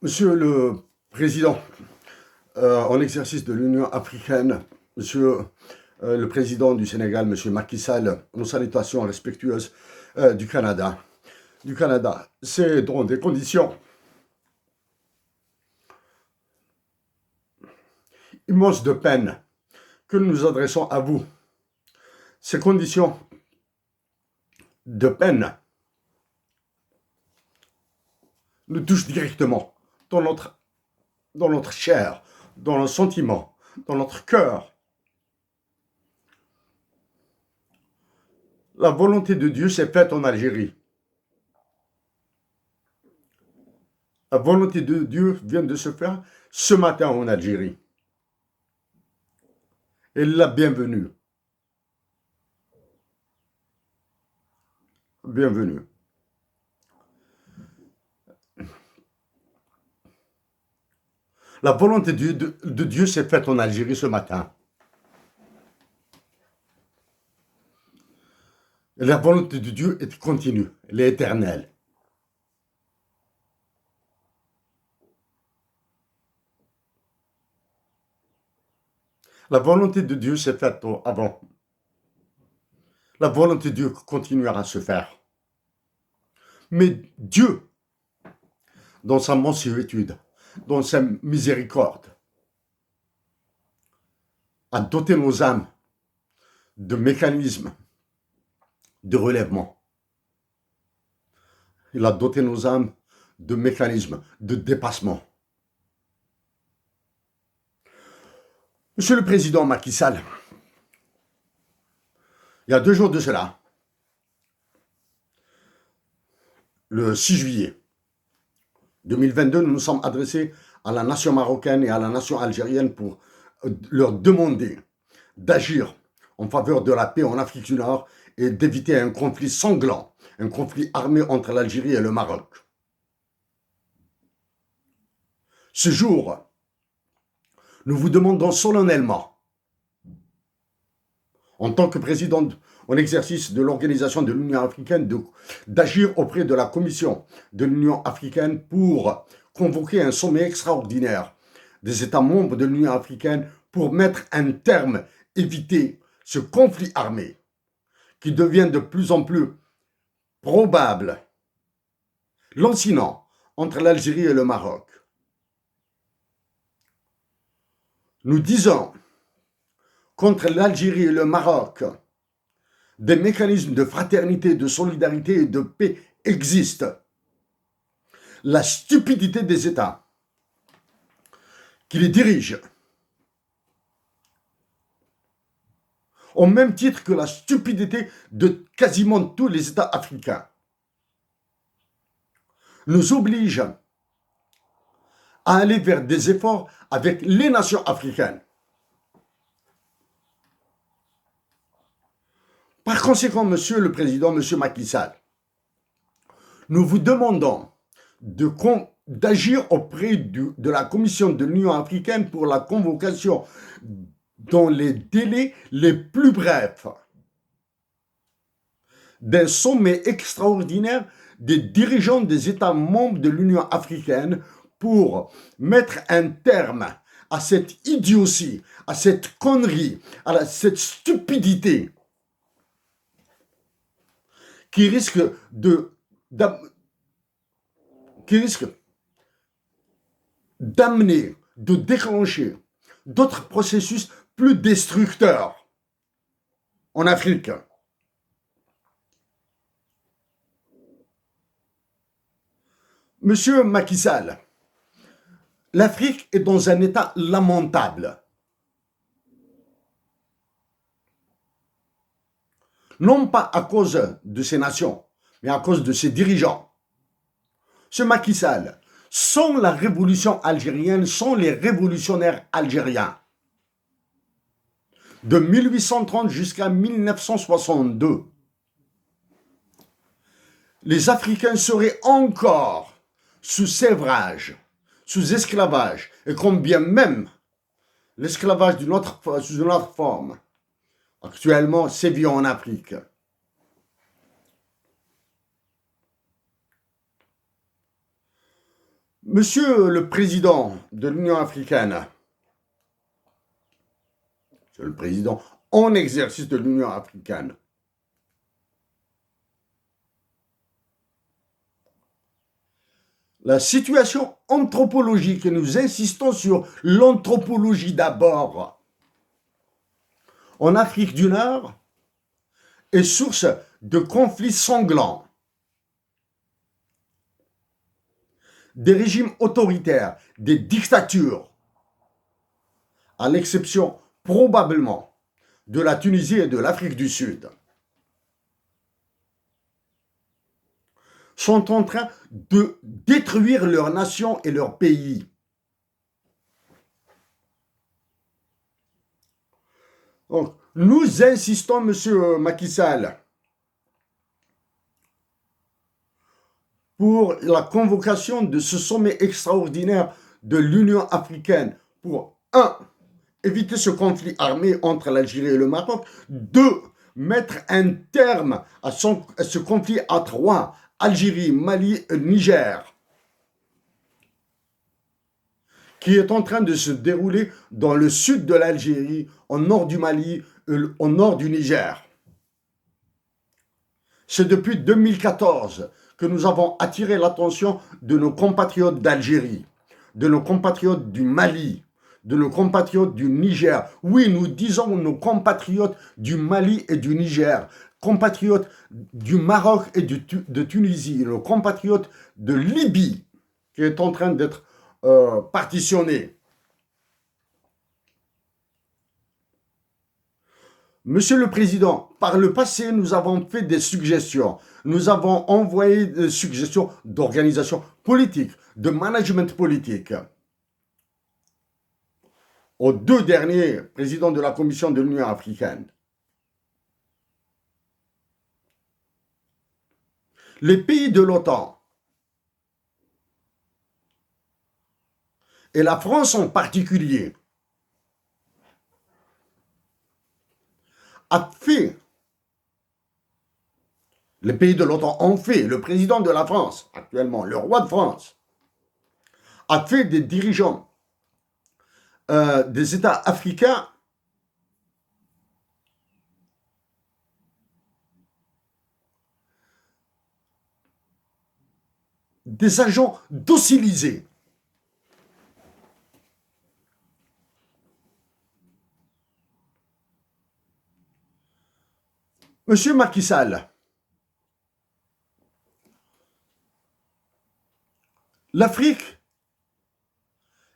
Monsieur le Président en exercice de l'Union africaine, Monsieur le Président du Sénégal, Monsieur Macky Sall, nos salutations respectueuses du Canada. C'est dans des conditions immenses de peine que nous nous adressons à vous. Ces conditions de peine nous touchent directement dans notre chair, dans nos sentiments, dans notre cœur. La volonté de Dieu s'est faite en Algérie. La volonté de Dieu vient de se faire ce matin en Algérie. Et la bienvenue. Bienvenue. La volonté de Dieu s'est faite en Algérie ce matin. Et la volonté de Dieu est continue, elle est éternelle. La volonté de Dieu s'est faite avant. La volonté de Dieu continuera à se faire. Mais Dieu, dans sa mansuétude, dans sa miséricorde, a doté nos âmes de mécanismes de relèvement. Il a doté nos âmes de mécanismes de dépassement. Monsieur le Président Macky Sall, il y a 2 jours de cela, le 6 juillet 2022, nous nous sommes adressés à la nation marocaine et à la nation algérienne pour leur demander d'agir en faveur de la paix en Afrique du Nord et d'éviter un conflit sanglant, un conflit armé entre l'Algérie et le Maroc. Ce jour, nous vous demandons solennellement, en tant que président en exercice de l'Organisation de l'Union africaine, d'agir auprès de la Commission de l'Union africaine pour convoquer un sommet extraordinaire des États membres de l'Union africaine pour mettre un terme, éviter ce conflit armé qui devient de plus en plus probable, lancinant, entre l'Algérie et le Maroc. Nous disons contre l'Algérie et le Maroc, des mécanismes de fraternité, de solidarité et de paix existent. La stupidité des États qui les dirigent, au même titre que la stupidité de quasiment tous les États africains, nous oblige à aller vers des efforts avec les nations africaines. Par conséquent, Monsieur le Président, Monsieur Macky Sall, nous vous demandons d'agir auprès de la Commission de l'Union africaine pour la convocation dans les délais les plus brefs d'un sommet extraordinaire des dirigeants des États membres de l'Union africaine pour mettre un terme à cette idiotie, à cette connerie, à cette stupidité qui risque d'amener, de déclencher d'autres processus plus destructeurs en Afrique. Monsieur Macky Sall, l'Afrique est dans un état lamentable. Non pas à cause de ses nations, mais à cause de ses dirigeants. Ce Macky Sall, sans la révolution algérienne, sans les révolutionnaires algériens, de 1830 jusqu'à 1962, les Africains seraient encore sous sévrage, sous esclavage, et combien même l'esclavage sous une autre forme, actuellement sévit en Afrique. Monsieur le Président de l'Union africaine, Monsieur le Président en exercice de l'Union africaine, la situation anthropologique, et nous insistons sur l'anthropologie d'abord, en Afrique du Nord, est source de conflits sanglants, des régimes autoritaires, des dictatures, à l'exception probablement de la Tunisie et de l'Afrique du Sud, sont en train de détruire leur nation et leur pays. Donc, nous insistons, monsieur Macky Sall, pour la convocation de ce sommet extraordinaire de l'Union africaine pour, un, éviter ce conflit armé entre l'Algérie et le Maroc, deux, mettre un terme à ce conflit à trois, Algérie, Mali, Niger, qui est en train de se dérouler dans le sud de l'Algérie, au nord du Mali, au nord du Niger. C'est depuis 2014 que nous avons attiré l'attention de nos compatriotes d'Algérie, de nos compatriotes du Mali, de nos compatriotes du Niger. Oui, nous disons nos compatriotes du Mali et du Niger, compatriotes du Maroc et de Tunisie, nos compatriotes de Libye, qui est en train d'être partitionné. Monsieur le Président, par le passé, nous avons fait des suggestions. Nous avons envoyé des suggestions d'organisation politique, de management politique aux deux derniers présidents de la Commission de l'Union africaine. Les pays de l'OTAN, et la France en particulier, a fait, les pays de l'OTAN ont fait, le président de la France, actuellement, le roi de France, a fait des dirigeants des États africains des agents docilisés. Monsieur Macky Sall, l'Afrique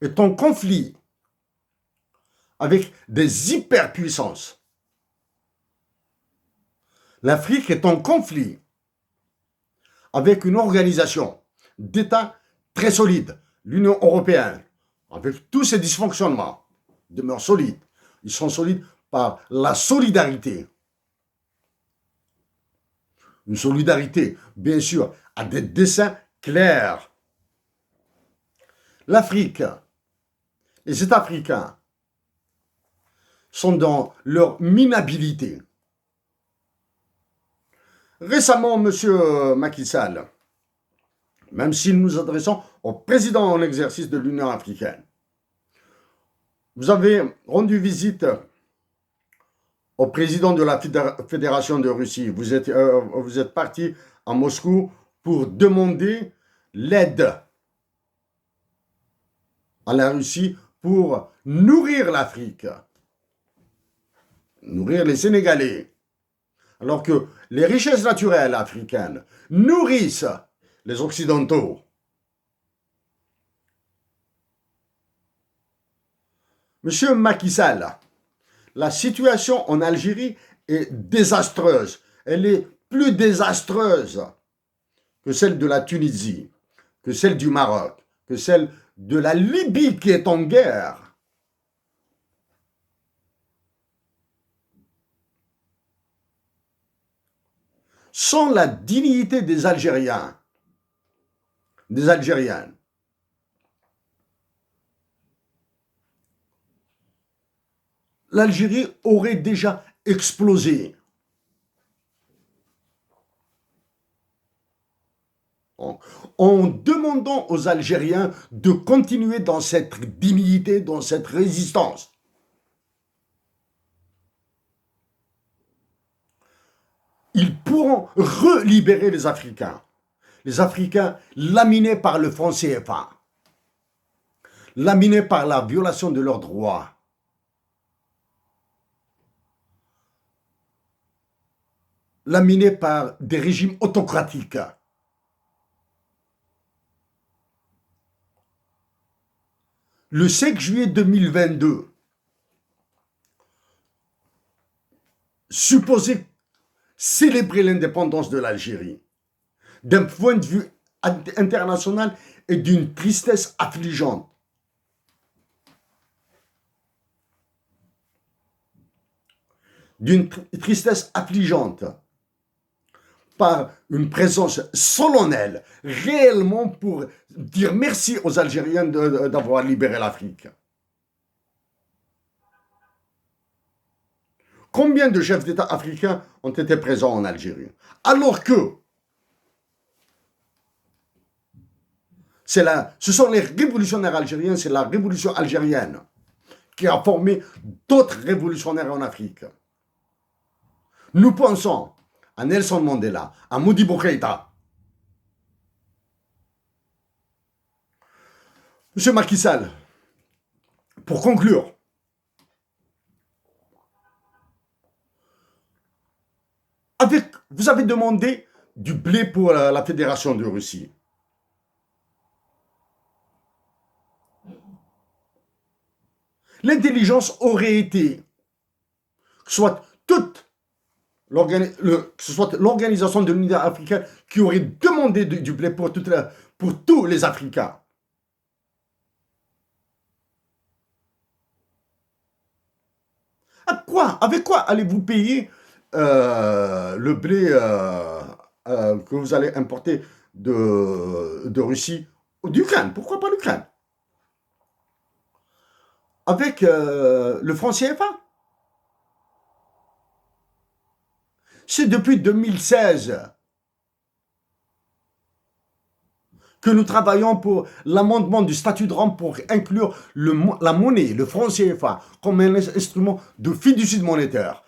est en conflit avec des hyperpuissances. L'Afrique est en conflit avec une organisation d'États très solide, l'Union européenne, avec tous ses dysfonctionnements, demeure solide. Ils sont solides par la solidarité. Une solidarité, bien sûr, à des desseins clairs. L'Afrique, les États africains sont dans leur minabilité. Récemment, M. Macky Sall, même si nous nous adressons au président en exercice de l'Union africaine, vous avez rendu visite au président de la Fédération de Russie. Vous êtes parti à Moscou pour demander l'aide à la Russie pour nourrir l'Afrique, nourrir les Sénégalais, alors que les richesses naturelles africaines nourrissent les Occidentaux. Monsieur Macky Sall, la situation en Algérie est désastreuse. Elle est plus désastreuse que celle de la Tunisie, que celle du Maroc, que celle de la Libye qui est en guerre. Sans la dignité des Algériens, des Algériennes, l'Algérie aurait déjà explosé. en demandant aux Algériens de continuer dans cette dignité, dans cette résistance. Ils pourront relibérer les Africains. Les Africains laminés par le franc CFA, laminés par la violation de leurs droits, laminés par des régimes autocratiques. Le 5 juillet 2022, supposé célébrer l'indépendance de l'Algérie, d'un point de vue international, est d'une tristesse affligeante. D'une tristesse affligeante, par une présence solennelle, réellement pour dire merci aux Algériens d'avoir libéré l'Afrique. Combien de chefs d'État africains ont été présents en Algérie? Alors que ce sont les révolutionnaires algériens, c'est la révolution algérienne qui a formé d'autres révolutionnaires en Afrique. Nous pensons à Nelson Mandela, à Modibo Keïta. Monsieur Macky Sall, pour conclure, vous avez demandé du blé pour la Fédération de Russie. L'intelligence aurait été que ce soit l'Organisation de l'Union africaine qui aurait demandé du blé pour tous les Africains. Avec quoi allez-vous payer le blé que vous allez importer de Russie ou d'Ukraine? Pourquoi pas l'Ukraine? Avec le franc CFA? C'est depuis 2016 que nous travaillons pour l'amendement du statut de Rome pour inclure la monnaie, le franc CFA, comme un instrument de fiducie monétaire,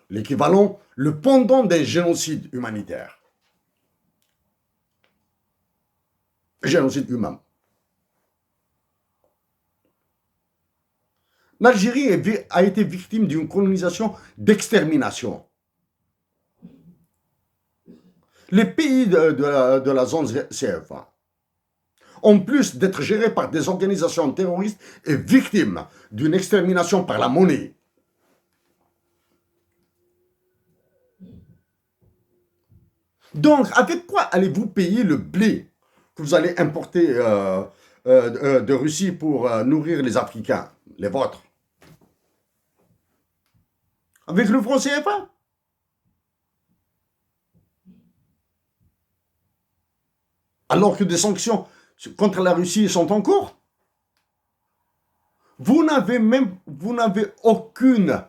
l'équivalent, le pendant d'un génocide humanitaire. Génocide humain. L'Algérie a été victime d'une colonisation d'extermination. Les pays de la zone CFA, en plus d'être gérés par des organisations terroristes, est victime d'une extermination par la monnaie. Donc, avec quoi allez-vous payer le blé que vous allez importer de Russie pour nourrir les Africains, les vôtres? Avec le franc CFA? Alors que des sanctions contre la Russie sont en cours? Vous n'avez aucune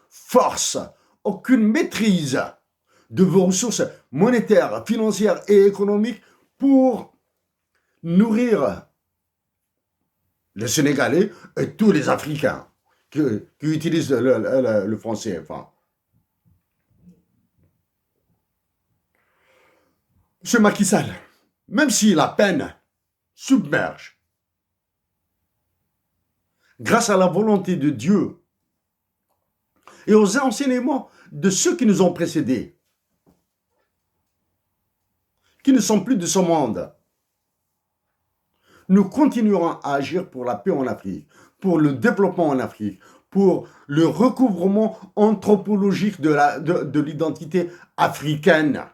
force, aucune maîtrise de vos ressources monétaires, financières et économiques pour nourrir les Sénégalais et tous les Africains qui utilisent le franc CFA. Monsieur Macky Sall, même si la peine submerge, grâce à la volonté de Dieu et aux enseignements de ceux qui nous ont précédés, qui ne sont plus de ce monde, nous continuerons à agir pour la paix en Afrique, pour le développement en Afrique, pour le recouvrement anthropologique de l'identité africaine.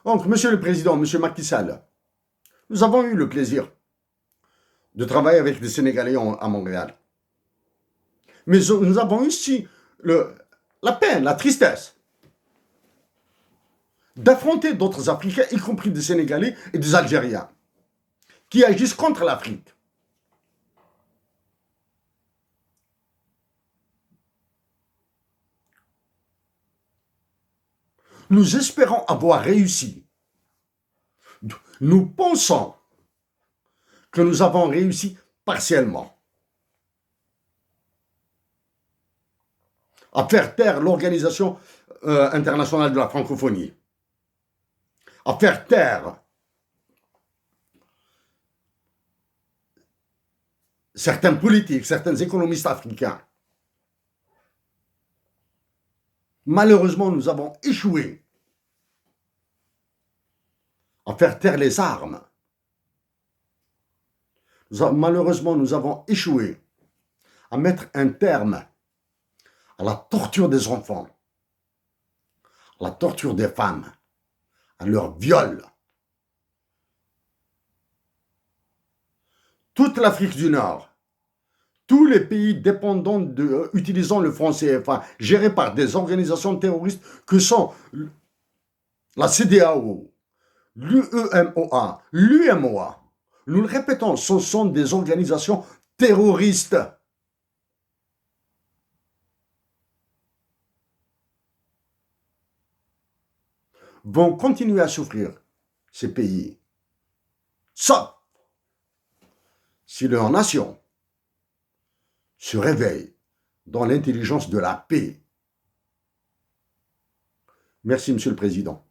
Donc, Monsieur le Président, Monsieur Macky Sall, nous avons eu le plaisir de travailler avec des Sénégalais à Montréal. Mais nous avons eu aussi la peine, la tristesse d'affronter d'autres Africains, y compris des Sénégalais et des Algériens, qui agissent contre l'Afrique. Nous espérons avoir réussi. Nous pensons que nous avons réussi partiellement à faire taire l'Organisation internationale de la francophonie, à faire taire certains politiques, certains économistes africains. Malheureusement, nous avons échoué à faire taire les armes. Malheureusement, nous avons échoué à mettre un terme à la torture des enfants, à la torture des femmes, à leur viol. Toute l'Afrique du Nord, tous les pays dépendants utilisant le franc CFA, gérés par des organisations terroristes que sont la CEDEAO, l'UEMOA, l'UMOA. Nous le répétons, ce sont des organisations terroristes. Vont continuer à souffrir, ces pays. Sauf si leur nation se réveille dans l'intelligence de la paix. Merci, Monsieur le Président.